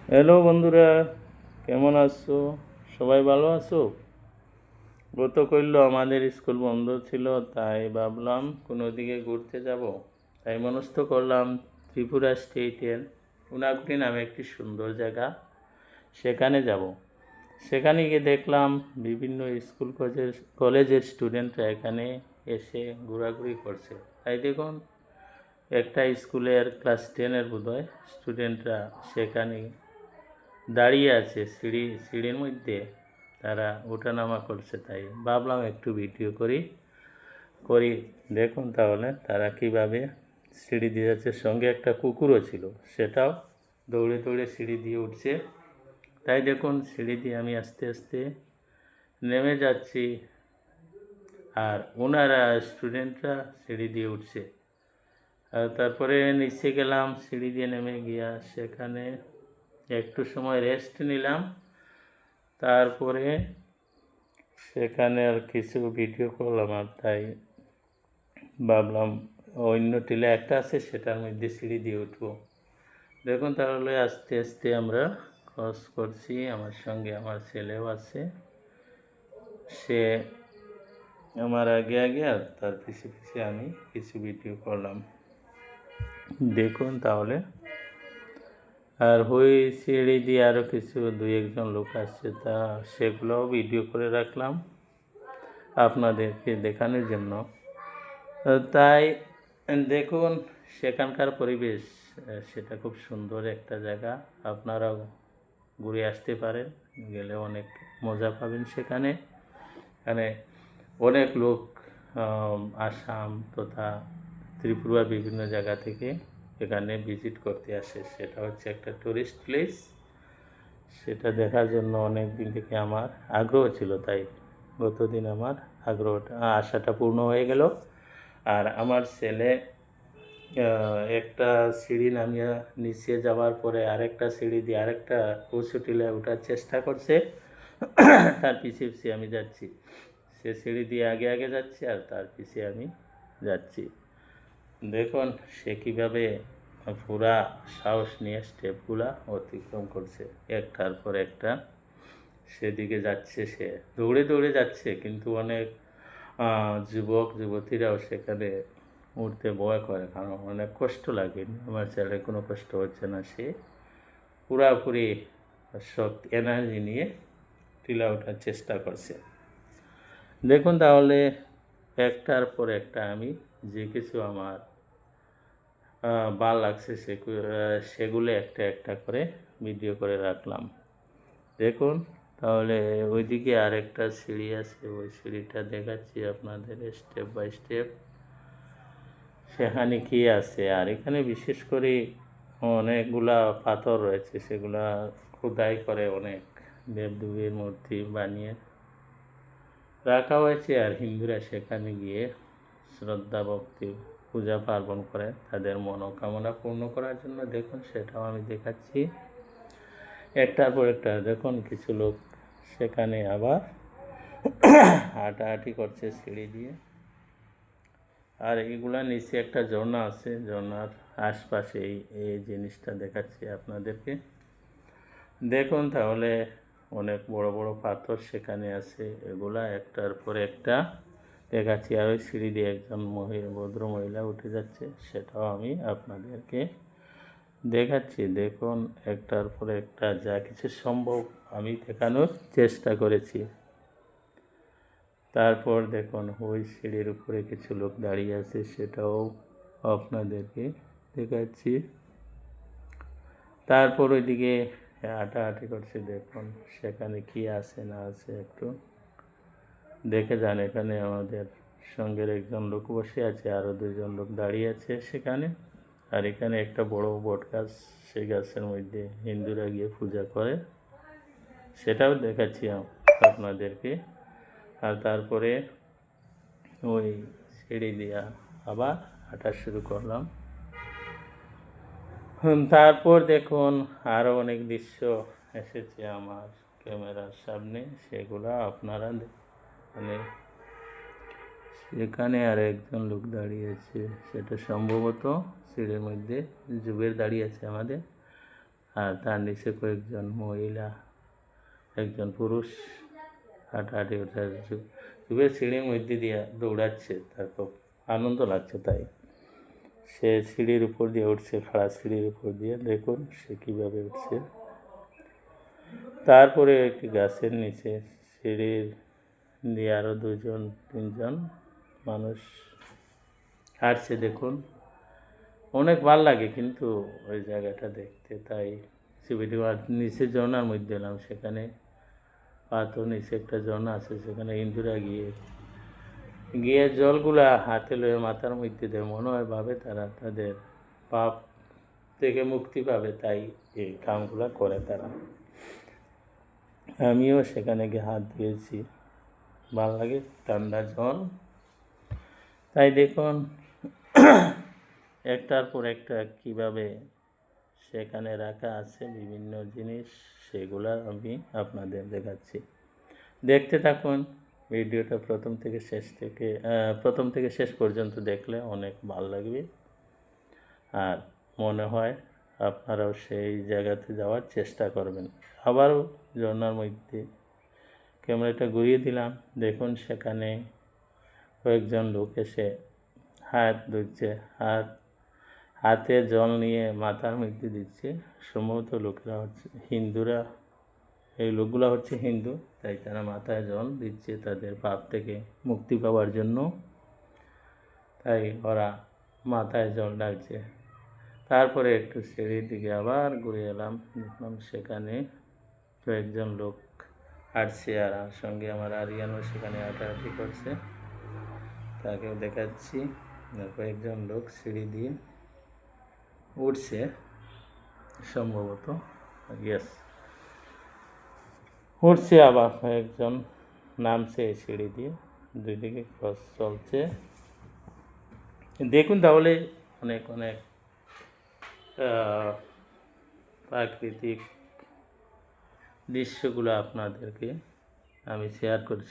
Hello বন্ধুরা, কেমন আছো? সবাই ভালো আছো? গত কইলো আমাদের স্কুল বন্ধ ছিল, তাই ভাবলাম কোনো দিকে ঘুরতে যাব। তাই মনস্থ করলাম ত্রিপুরা স্টেটের উনাকুটি নামে একটি সুন্দর জায়গা, সেখানে যাব। সেখানে গিয়ে দেখলাম বিভিন্ন স্কুল কলেজের স্টুডেন্টরা এখানে এসে ঘোরাঘুরি করছে। তাই দেখুন, একটা স্কুলের ক্লাস 10-এর বোধহয় স্টুডেন্টরা সেখানে দাঁড়িয়ে আছে সিঁড়ির মধ্যে, তারা ওঠানামা করছে। তাই ভাবলাম একটু ভিডিও করি দেখুন তাহলে তারা কিভাবে সিঁড়ি দিয়ে যাচ্ছে। সঙ্গে একটা কুকুরও ছিল, সেটাও দৌড়ে দৌড়ে সিঁড়ি দিয়ে উঠছে। তাই দেখুন, সিঁড়ি দিয়ে আমি আস্তে আস্তে নেমে যাচ্ছি, আর ওনারা স্টুডেন্টরা সিঁড়ি দিয়ে উঠছে। আর তারপরে নিচে গেলাম, সিঁড়ি দিয়ে নেমে গিয়া সেখানে একটু সময় রেস্ট নিলাম। তারপরে সেখানে আর কিছু ভিডিও করলাম, আর তাই ভাবলাম অন্য টিলা একটা আছে, সেটার মধ্যে সিঁড়ি দিয়ে উঠবো। দেখুন তাহলে আস্তে আস্তে আমরা ক্রস করছি। আমার সঙ্গে আমার ছেলেও আছে, সে আমার আগে আগে, আর তার পিছিয়ে পিছিয়ে আমি কিছু ভিডিও করলাম। দেখুন তাহলে, আর ওই সিঁড়ি দিয়ে আরও কিছু 2-1 জন লোক আসছে, তা সেগুলোও ভিডিও করে রাখলাম আপনাদেরকে দেখানোর জন্য। তাই দেখুন সেখানকার পরিবেশ, সেটা খুব সুন্দর একটা জায়গা। আপনারাও ঘুরে আসতে পারেন, গেলে অনেক মজা পাবেন সেখানে। এখানে অনেক লোক আসাম তথা ত্রিপুরার বিভিন্ন জায়গা থেকে এখানে ভিজিট করতে আসে। সেটা হচ্ছে একটা টুরিস্ট প্লেস। সেটা দেখার জন্য অনেক দিন থেকে আমার আগ্রহ ছিল, তাই গতদিন আমার আশাটা পূর্ণ হয়ে গেল। আর আমার ছেলে একটা সিঁড়ি নামিয়ে নিচে যাওয়ার পরে আরেকটা সিঁড়ি দিয়ে আরেকটা উঁচু টিলায় ওঠার চেষ্টা করছে। তার পিছিয়ে পিছিয়ে আমি যাচ্ছি। সে সিঁড়ি দিয়ে আগে আগে যাচ্ছে, আর তার পিছিয়ে আমি যাচ্ছি। দেখুন সে কীভাবে পুরা সাহস নিয়ে স্টেপগুলা অতিক্রম করছে, একটার পর একটা সেদিকে যাচ্ছে। সে দৌড়ে দৌড়ে যাচ্ছে, কিন্তু অনেক যুবক যুবতীরাও সেখানে উঠতে ভয় করে, কারণ অনেক কষ্ট লাগে। আমার ছেলের কোনো কষ্ট হচ্ছে না, সে পুরাপুরি শক্তি এনার্জি নিয়ে টিলা ওঠার চেষ্টা করছে। দেখুন তাহলে একটার পর একটা আমি যে কিছু আমার ভালো লাগছে সেগুলো একটা একটা করে ভিডিও করে রাখলাম। দেখুন তাহলে ওইদিকে আরেকটা সিঁড়ি আছে, ওই সিঁড়িটা দেখাচ্ছি আপনাদের স্টেপ বাই স্টেপ সেখানে কী আছে। আর এখানে বিশেষ করে অনেকগুলা পাথর রয়েছে, সেগুলা খোদাই করে অনেক দেবদেবীর মূর্তি বানিয়ে রাখা হয়েছে। আর হিন্দুরা সেখানে গিয়ে শ্রদ্ধা ভক্তি পূজা পার্বণ করে তাদের মনোকামনা পূর্ণ করার জন্য। দেখুন সেটাও আমি দেখাচ্ছি একটার পর একটা। দেখুন কিছু লোক সেখানে আবার হাঁটাহাঁটি করছে সিঁড়ি দিয়ে। আর এইগুলা নিচে একটা ঝর্ণা আছে, ঝর্ণার আশপাশে এই জিনিসটা দেখাচ্ছি আপনাদেরকে। দেখুন তাহলে অনেক বড় বড় পাথর সেখানে আছে, এগুলা একটার পর একটা দেখাচ্ছি। আর ওই সিঁড়ি দিয়ে একজন ভদ্র মহিলা উঠে যাচ্ছে, সেটাও আমি আপনাদেরকে দেখাচ্ছি। দেখুন একটার পর একটা যা কিছু সম্ভব আমি দেখানোর চেষ্টা করেছি। তারপর দেখুন ওই সিঁড়ির উপরে কিছু লোক দাঁড়িয়ে আছে, সেটাও আপনাদেরকে দেখাচ্ছি। তারপর ওইদিকে হাঁটাহাঁটি করছে, দেখুন সেখানে কি আছে না আছে একটু দেখে যান। এখানে আমাদের সঙ্গের একজন লোক বসে আছে, আরও 2জন লোক দাঁড়িয়ে আছে সেখানে। আর এখানে একটা বড় বট গাছ, সেই গাছের মধ্যে হিন্দুরা গিয়ে পূজা করে, সেটাও দেখাচ্ছি আপনাদেরকে। আর তারপরে ওই সিঁড়ি দিয়া আবার হাঁটা শুরু করলাম। তারপর দেখুন আরও অনেক দৃশ্য এসেছে আমার ক্যামেরার সামনে, সেগুলো আপনারা মানে সেখানে আর একজন লোক দাঁড়িয়ে আছে, সেটা সম্ভবত সিঁড়ির মধ্যে জুবের দাঁড়িয়ে আছে আমাদের। আর তার নিচে কয়েকজন মহিলা, একজন পুরুষ হাঁটাহাঁটি করছে। যুগের সিঁড়ির মধ্যে দিয়ে দৌড়াচ্ছে, তার খুব আনন্দ লাগছে। তাই সে সিঁড়ির উপর দিয়ে উঠছে, খাড়া সিঁড়ির উপর দিয়ে, দেখুন সে কীভাবে উঠছে। তারপরে একটি গাছের নিচে সিঁড়ির দিয়ে আরও 2-3জন মানুষ হাঁটছে, দেখুন অনেক ভালো লাগে কিন্তু ওই জায়গাটা দেখতে। তাই ভিডিও আর নিচে ঝর্ণার মধ্যে এলাম, সেখানে পাথর নিচে একটা ঝর্ণা আছে, সেখানে হিন্দুরা গিয়ে জলগুলা হাতে লয়ে মাথার মধ্যে দেয়, মনে হয় ভাবে তারা তাদের পাপ থেকে মুক্তি পাবে, তাই এই কামগুলা করে তারা। আমিও সেখানে গিয়ে হাত দিয়েছি, ভালো লাগে, ঠান্ডা জল। তাই দেখুন একটার পর একটা কীভাবে সেখানে রাখা আছে বিভিন্ন জিনিস, সেগুলা আমি আপনাদের দেখাচ্ছি। দেখতে থাকুন ভিডিওটা প্রথম থেকে শেষ পর্যন্ত দেখলে অনেক ভালো লাগবে, আর মনে হয় আপনারাও সেই জায়গাতে যাওয়ার চেষ্টা করবেন। আবারও ঝর্ণার মধ্যে ক্যামেরাটা ঘুরিয়ে দিলাম, দেখুন সেখানে কয়েকজন লোক এসে হাত ধুচ্ছে, হাতে জল নিয়ে মাথার মধ্যে দিচ্ছে। সম্ভবত লোকেরা হচ্ছে হিন্দুরা, এই লোকগুলো হচ্ছে হিন্দু, তাই তারা মাথায় জল দিচ্ছে তাদের পাপ থেকে মুক্তি পাওয়ার জন্য, তাই ওরা মাথায় জল ঢালছে। তারপরে একটু সিঁড়ির দিকে আবার ঘুরে এলাম, দেখলাম সেখানে কয়েকজন লোক হাঁটছে, আর আমার সঙ্গে আমার আরিয়ানও সেখানে হাঁটাহাঁটি করছে, তাকেও দেখাচ্ছি। কয়েকজন লোক সিঁড়ি দিয়ে উঠছে সম্ভবত, ইয়েস উঠছে, আবার কয়েকজন নামছে সিঁড়ি দিয়ে, দুই দিকে ক্রস চলছে। দেখুন তাহলে অনেক অনেক প্রাকৃতিক দৃশ্যগুলো আপনাদেরকে আমি শেয়ার করছি।